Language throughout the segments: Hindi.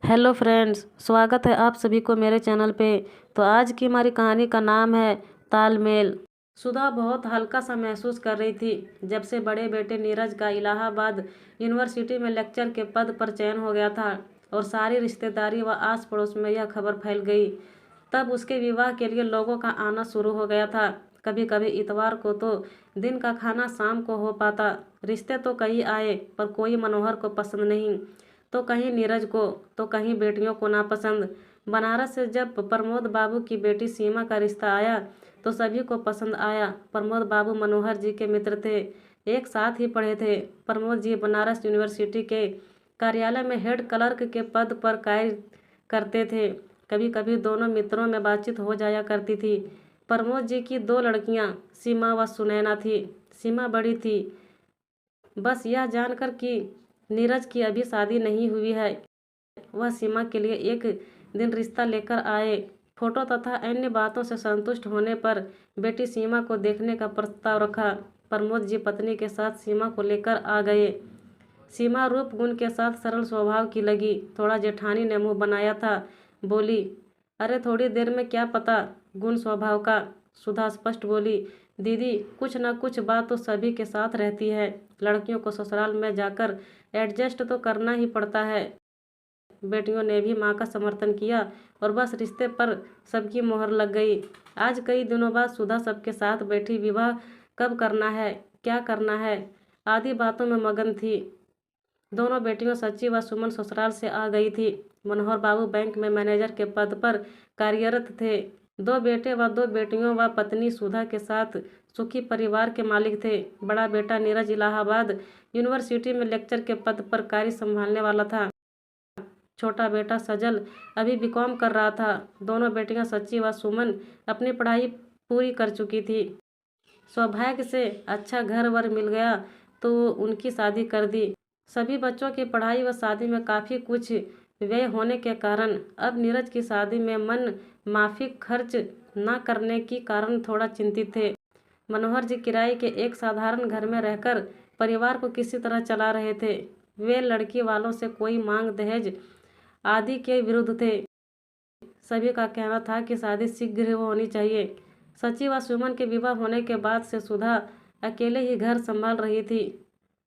हेलो फ्रेंड्स, स्वागत है आप सभी को मेरे चैनल पे। तो आज की हमारी कहानी का नाम है तालमेल। सुधा बहुत हल्का सा महसूस कर रही थी जब से बड़े बेटे नीरज का इलाहाबाद यूनिवर्सिटी में लेक्चर के पद पर चयन हो गया था और सारी रिश्तेदारी व आस पड़ोस में यह खबर फैल गई। तब उसके विवाह के लिए लोगों का आना शुरू हो गया था। कभी कभी इतवार को तो दिन का खाना शाम को हो पाता। रिश्ते तो कई आए पर कोई मनोहर को पसंद नहीं, तो कहीं नीरज को, तो कहीं बेटियों को नापसंद। बनारस से जब प्रमोद बाबू की बेटी सीमा का रिश्ता आया तो सभी को पसंद आया। प्रमोद बाबू मनोहर जी के मित्र थे, एक साथ ही पढ़े थे। प्रमोद जी बनारस यूनिवर्सिटी के कार्यालय में हेड क्लर्क के पद पर कार्य करते थे। कभी कभी दोनों मित्रों में बातचीत हो जाया करती थी। प्रमोद जी की दो लड़कियां सीमा व सुनैना थी। सीमा बड़ी थी, बस यह जानकर कि नीरज की अभी शादी नहीं हुई है। वह सीमा के लिए एक दिन रिश्ता लेकर आए। फोटो तथा अन्य बातों से संतुष्ट होने पर बेटी सीमा को देखने का प्रस्ताव रखा। प्रमोद जी पत्नी के साथ सीमा को लेकर आ गए। सीमा रूप गुण के साथ सरल स्वभाव की लगी। थोड़ा जेठानी ने मुंह बनाया था, बोली, अरे थोड़ी देर में क्या पता गुण स्वभाव का। सुधा स्पष्ट बोली, दीदी कुछ ना कुछ बात तो सभी के साथ रहती है। लड़कियों को ससुराल में जाकर एडजस्ट तो करना ही पड़ता है। बेटियों ने भी माँ का समर्थन किया और बस रिश्ते पर सबकी मोहर लग गई। आज कई दिनों बाद सुधा सबके साथ बैठी विवाह कब करना है, क्या करना है आदि बातों में मगन थी। दोनों बेटियों सच्ची व सुमन ससुराल से आ गई थी। मनोहर बाबू बैंक में मैनेजर के पद पर कार्यरत थे। दो बेटे व दो बेटियों व पत्नी सुधा के साथ सुखी परिवार के मालिक थे। बड़ा बेटा नीरज इलाहाबाद यूनिवर्सिटी में लेक्चर के पद पर कार्य संभालने वाला था। छोटा बेटा सजल अभी बीकॉम कर रहा था। दोनों बेटियां सच्ची व सुमन अपनी पढ़ाई पूरी कर चुकी थी। सौभाग्य से अच्छा घर वर मिल गया तो उनकी शादी कर दी। सभी बच्चों की पढ़ाई व शादी में काफ़ी कुछ व्यय होने के कारण अब नीरज की शादी में मन माफिक खर्च न करने के कारण थोड़ा चिंतित थे। मनोहर जी किराए के एक साधारण घर में रहकर परिवार को किसी तरह चला रहे थे। वे लड़की वालों से कोई मांग दहेज आदि के विरुद्ध थे। सभी का कहना था कि शादी शीघ्र होनी चाहिए। सची व सुमन के विवाह होने के बाद से सुधा अकेले ही घर संभाल रही थी।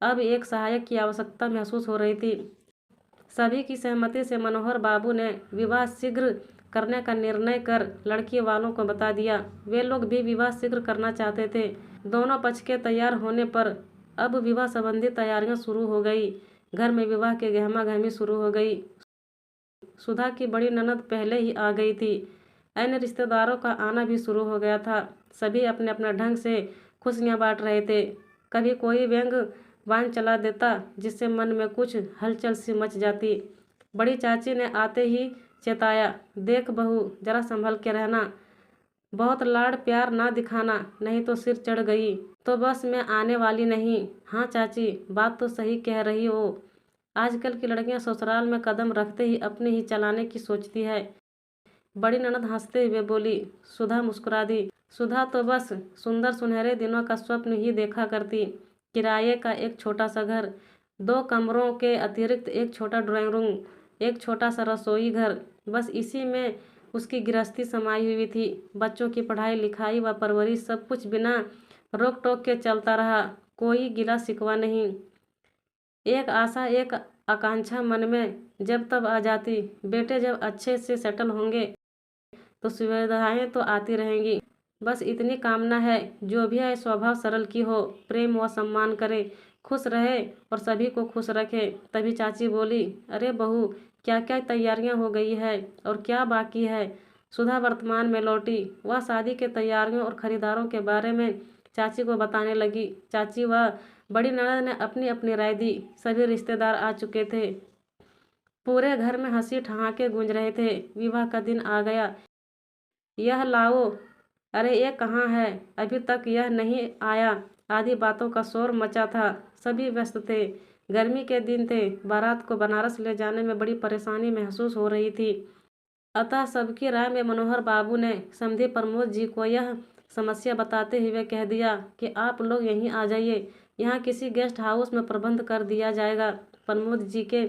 अब एक सहायक की आवश्यकता महसूस हो रही थी। सभी की सहमति से मनोहर बाबू ने विवाह शीघ्र करने का निर्णय कर लड़की वालों को बता दिया। वे लोग भी विवाह शीघ्र करना चाहते थे। दोनों पक्ष के तैयार होने पर अब विवाह संबंधी तैयारियां शुरू हो गई। घर में विवाह के गहमा गहमी शुरू हो गई। सुधा की बड़ी ननद पहले ही आ गई थी। अन्य रिश्तेदारों का आना भी शुरू हो गया था। सभी अपने अपने ढंग से खुशियां बांट रहे थे। कभी कोई व्यंग बाण चला देता जिससे मन में कुछ हलचल सी मच जाती। बड़ी चाची ने आते ही चेताया, देख बहू जरा संभल के रहना, बहुत लाड़ प्यार ना दिखाना, नहीं तो सिर चढ़ गई तो बस मैं आने वाली नहीं। हाँ चाची, बात तो सही कह रही हो। आजकल की लड़कियां ससुराल में कदम रखते ही अपने ही चलाने की सोचती है। बड़ी ननद हंसते हुए बोली। सुधा मुस्कुरा दी। सुधा तो बस सुंदर सुनहरे दिनों का स्वप्न ही देखा करती। किराए का एक छोटा सा घर, दो कमरों के अतिरिक्त एक छोटा ड्राइंग रूम, एक छोटा सा रसोई घर, बस इसी में उसकी गृहस्थी समाई हुई थी। बच्चों की पढ़ाई लिखाई व परवरिश सब कुछ बिना रोक टोक के चलता रहा। कोई गिला शिकवा नहीं। एक आशा, एक आकांक्षा मन में जब तब आ जाती, बेटे जब अच्छे से सेटल होंगे तो सुविधाएं तो आती रहेंगी। बस इतनी कामना है, जो भी है स्वभाव सरल की हो, प्रेम व सम्मान करे, खुश रहे और सभी को खुश रखे। तभी चाची बोली, अरे बहू क्या क्या तैयारियां हो गई है और क्या बाकी है। सुधा वर्तमान में लौटी। वह शादी के तैयारियों और खरीदारों के बारे में चाची को बताने लगी। चाची व बड़ी ननद ने अपनी अपनी राय दी। सभी रिश्तेदार आ चुके थे। पूरे घर में हंसी ठहाके गूंज रहे थे। विवाह का दिन आ गया। यह लाओ, अरे ये कहाँ है, अभी तक यह नहीं आया आदि बातों का शोर मचा था। सभी व्यस्त थे। गर्मी के दिन थे। बारात को बनारस ले जाने में बड़ी परेशानी महसूस हो रही थी। अतः सबकी राय में मनोहर बाबू ने समधी प्रमोद जी को यह समस्या बताते हुए कह दिया कि आप लोग यहीं आ जाइए, यहाँ किसी गेस्ट हाउस में प्रबंध कर दिया जाएगा। प्रमोद जी के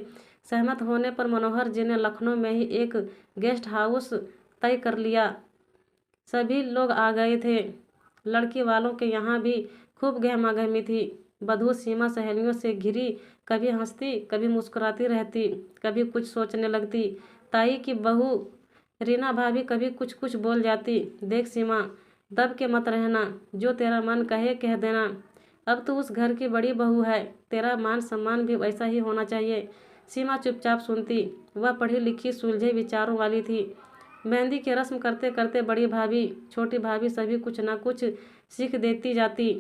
सहमत होने पर मनोहर जी ने लखनऊ में ही एक गेस्ट हाउस तय कर लिया। सभी लोग आ गए थे। लड़की वालों के यहाँ भी खूब गहमागहमी थी। बधू सीमा सहेलियों से घिरी, कभी हंसती, कभी मुस्कुराती रहती, कभी कुछ सोचने लगती। ताई की बहू रीना भाभी कभी कुछ कुछ बोल जाती। देख सीमा, दब के मत रहना, जो तेरा मन कहे कह देना। अब तो उस घर की बड़ी बहू है, तेरा मान सम्मान भी वैसा ही होना चाहिए। सीमा चुपचाप सुनती। वह पढ़ी लिखी सुलझे विचारों वाली थी। मेहंदी की रस्म करते करते बड़ी भाभी, छोटी भाभी सभी कुछ न कुछ सीख देती जाती।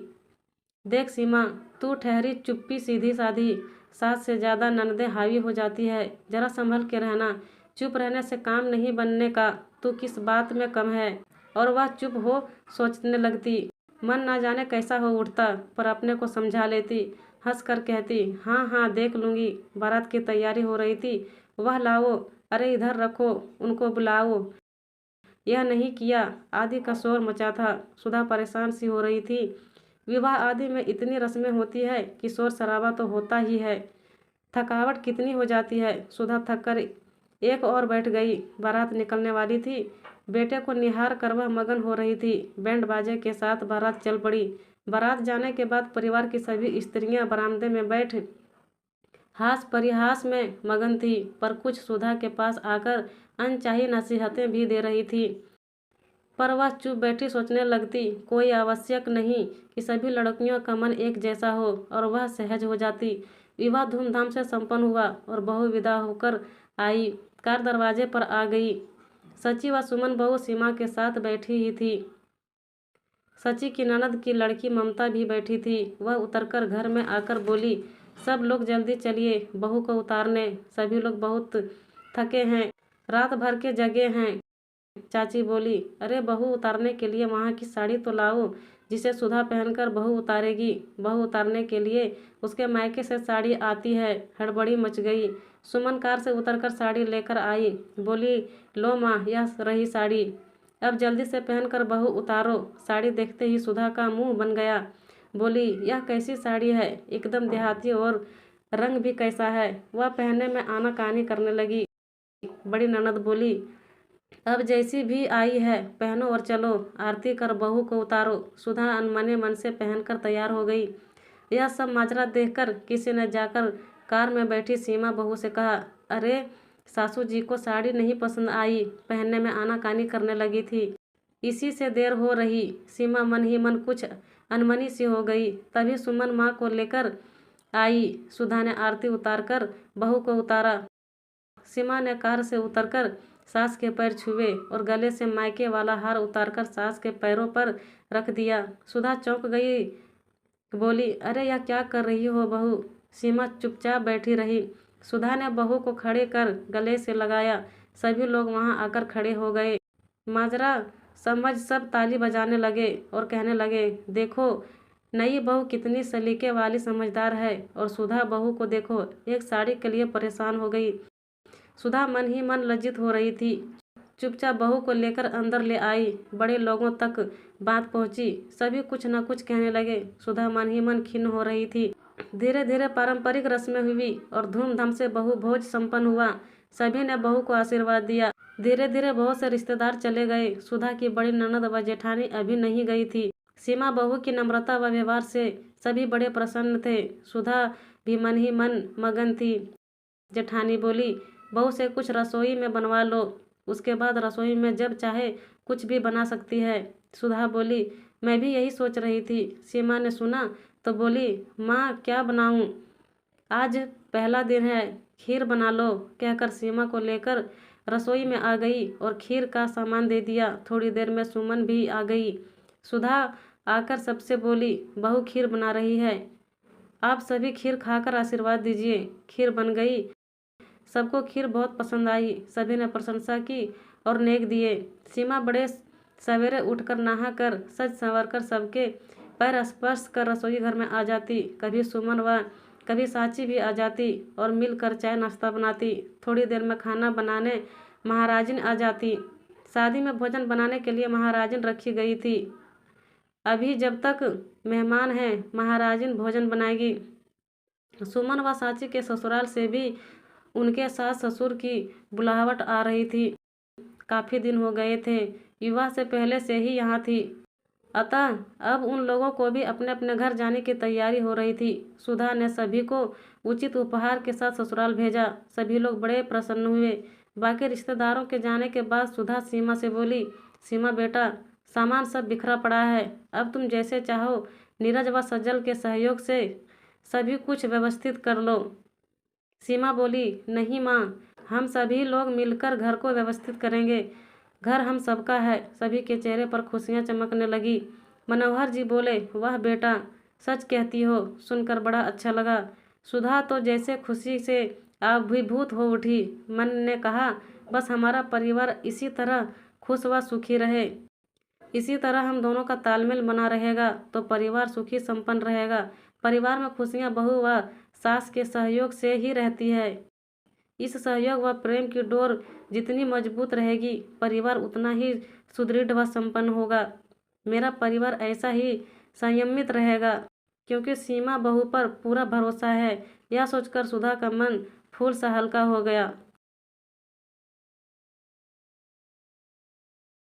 देख सीमा, तू ठहरी चुप्पी सीधी साधी, सास से ज़्यादा ननदें हावी हो जाती है, जरा संभल के रहना। चुप रहने से काम नहीं बनने का, तू किस बात में कम है। और वह चुप हो सोचने लगती। मन ना जाने कैसा हो उठता, पर अपने को समझा लेती। हंस कर कहती, हाँ हाँ देख लूँगी। बारात की तैयारी हो रही थी। वह लाओ, अरे इधर रखो, उनको बुलाओ। यह नहीं किया, आदि का शोर मचा था। सुधा परेशान सी हो रही थी। विवाह आदि में इतनी रस्में होती है कि शोर शराबा तो होता ही है। थकावट कितनी हो जाती है। सुधा थक कर एक और बैठ गई। बारात निकलने वाली थी। बेटे को निहार कर वह मगन हो रही थी। बैंड बाजे के साथ बारात चल पड़ी। बारात जाने के बाद परिवार की सभी स्त्रियां बरामदे में बैठ हास परिहास में मगन थी, पर कुछ सुधा के पास आकर अनचाही नसीहतें भी दे रही थी। पर वह चुप बैठी सोचने लगती। कोई आवश्यक नहीं कि सभी लड़कियों का मन एक जैसा हो, और वह सहज हो जाती। विवाह धूमधाम से संपन्न हुआ और बहू विदा होकर आई। कार दरवाजे पर आ गई। सची व सुमन बहू सीमा के साथ बैठी ही थी। सची की ननद की लड़की ममता भी बैठी थी। वह उतरकर घर में आकर बोली, सब लोग जल्दी चलिए बहू को उतारने। सभी लोग बहुत थके हैं, रात भर के जगे हैं। चाची बोली, अरे बहू उतारने के लिए वहाँ की साड़ी तो लाओ, जिसे सुधा पहनकर बहू उतारेगी। बहू उतारने के लिए उसके मायके से साड़ी आती है। हड़बड़ी मच गई। सुमन कार से उतरकर साड़ी लेकर आई। बोली, लो माँ, यह रही साड़ी, अब जल्दी से पहनकर बहू उतारो। साड़ी देखते ही सुधा का मुंह बन गया। बोली, यह कैसी साड़ी है, एकदम देहाती, और रंग भी कैसा है। वह पहनने में आनाकानी करने लगी। बड़ी ननद बोली, अब जैसी भी आई है पहनो और चलो, आरती कर बहू को उतारो। सुधा अनमने मन से पहनकर तैयार हो गई। यह सब माजरा देखकर किसी ने जाकर कार में बैठी सीमा बहू से कहा, अरे सासू जी को साड़ी नहीं पसंद आई, पहनने में आनाकानी करने लगी थी, इसी से देर हो रही। सीमा मन ही मन कुछ अनमनी सी हो गई। तभी सुमन माँ को लेकर आई। सुधा ने आरती उतारकर बहू को उतारा। सीमा ने कार से उतरकर सास के पैर छुए और गले से मायके वाला हार उतारकर सास के पैरों पर रख दिया। सुधा चौंक गई। बोली, अरे यह क्या कर रही हो बहू। सीमा चुपचाप बैठी रही। सुधा ने बहू को खड़े कर गले से लगाया। सभी लोग वहां आकर खड़े हो गए। माजरा समझ सब ताली बजाने लगे और कहने लगे, देखो नई बहू कितनी सलीके वाली समझदार है। और सुधा बहू को देखो, एक साड़ी के लिए परेशान हो गई। सुधा मन ही मन लज्जित हो रही थी। चुपचाप बहू को लेकर अंदर ले आई। बड़े लोगों तक बात पहुंची। सभी कुछ न कुछ कहने लगे। सुधा मन ही मन खिन्न हो रही थी। धीरे धीरे पारंपरिक रस्में हुई और धूमधाम से बहू भोज संपन्न हुआ। सभी ने बहू को आशीर्वाद दिया। धीरे धीरे बहुत से रिश्तेदार चले गए। सुधा की बड़ी ननद व जेठानी अभी नहीं गई थी। सीमा बहू की नम्रता व व्यवहार से सभी बड़े प्रसन्न थे। सुधा भी मन ही मन मगन थी। जेठानी बोली, बहू से कुछ रसोई में बनवा लो, उसके बाद रसोई में जब चाहे कुछ भी बना सकती है। सुधा बोली, मैं भी यही सोच रही थी। सीमा ने सुना तो बोली, माँ क्या बनाऊँ, आज पहला दिन है, खीर बना लो। कहकर सीमा को लेकर रसोई में आ गई और खीर का सामान दे दिया। थोड़ी देर में सुमन भी आ गई। सुधा आकर सबसे बोली, बहू खीर बना रही है, आप सभी खीर खाकर आशीर्वाद दीजिए। खीर बन गई। सबको खीर बहुत पसंद आई। सभी ने प्रशंसा की और नेक दिए। सीमा बड़े सवेरे उठकर नहा कर सज संवर कर सबके पैर स्पर्श कर रसोई घर में आ जाती। कभी सुमन व कभी साची भी आ जाती और मिलकर चाय नाश्ता बनाती। थोड़ी देर में खाना बनाने महाराजिन आ जाती। शादी में भोजन बनाने के लिए महाराजिन रखी गई थी। अभी जब तक मेहमान हैं महाराजिन भोजन बनाएगी। सुमन व साची के ससुराल से भी उनके सास ससुर की बुलाहट आ रही थी। काफ़ी दिन हो गए थे, विवाह से पहले से ही यहाँ थी। अतः अब उन लोगों को भी अपने अपने घर जाने की तैयारी हो रही थी। सुधा ने सभी को उचित उपहार के साथ ससुराल भेजा। सभी लोग बड़े प्रसन्न हुए। बाकी रिश्तेदारों के जाने के बाद सुधा सीमा से बोली, सीमा बेटा, सामान सब बिखरा पड़ा है, अब तुम जैसे चाहो नीरज व सज्जल के सहयोग से सभी कुछ व्यवस्थित कर लो। सीमा बोली, नहीं माँ, हम सभी लोग मिलकर घर को व्यवस्थित करेंगे। घर हम सबका है। सभी के चेहरे पर खुशियाँ चमकने लगी। मनोहर जी बोले, वाह बेटा, सच कहती हो, सुनकर बड़ा अच्छा लगा। सुधा तो जैसे खुशी से अभिभूत हो उठी। मन ने कहा, बस हमारा परिवार इसी तरह खुश व सुखी रहे, इसी तरह हम दोनों का तालमेल बना रहेगा तो परिवार सुखी संपन्न रहेगा। परिवार में खुशियाँ बहू व सास के सहयोग से ही रहती है। इस सहयोग व प्रेम की डोर जितनी मजबूत रहेगी, परिवार उतना ही सुदृढ़ व संपन्न होगा। मेरा परिवार ऐसा ही संयमित रहेगा, क्योंकि सीमा बहू पर पूरा भरोसा है। यह सोचकर सुधा का मन फूल सा हल्का हो गया।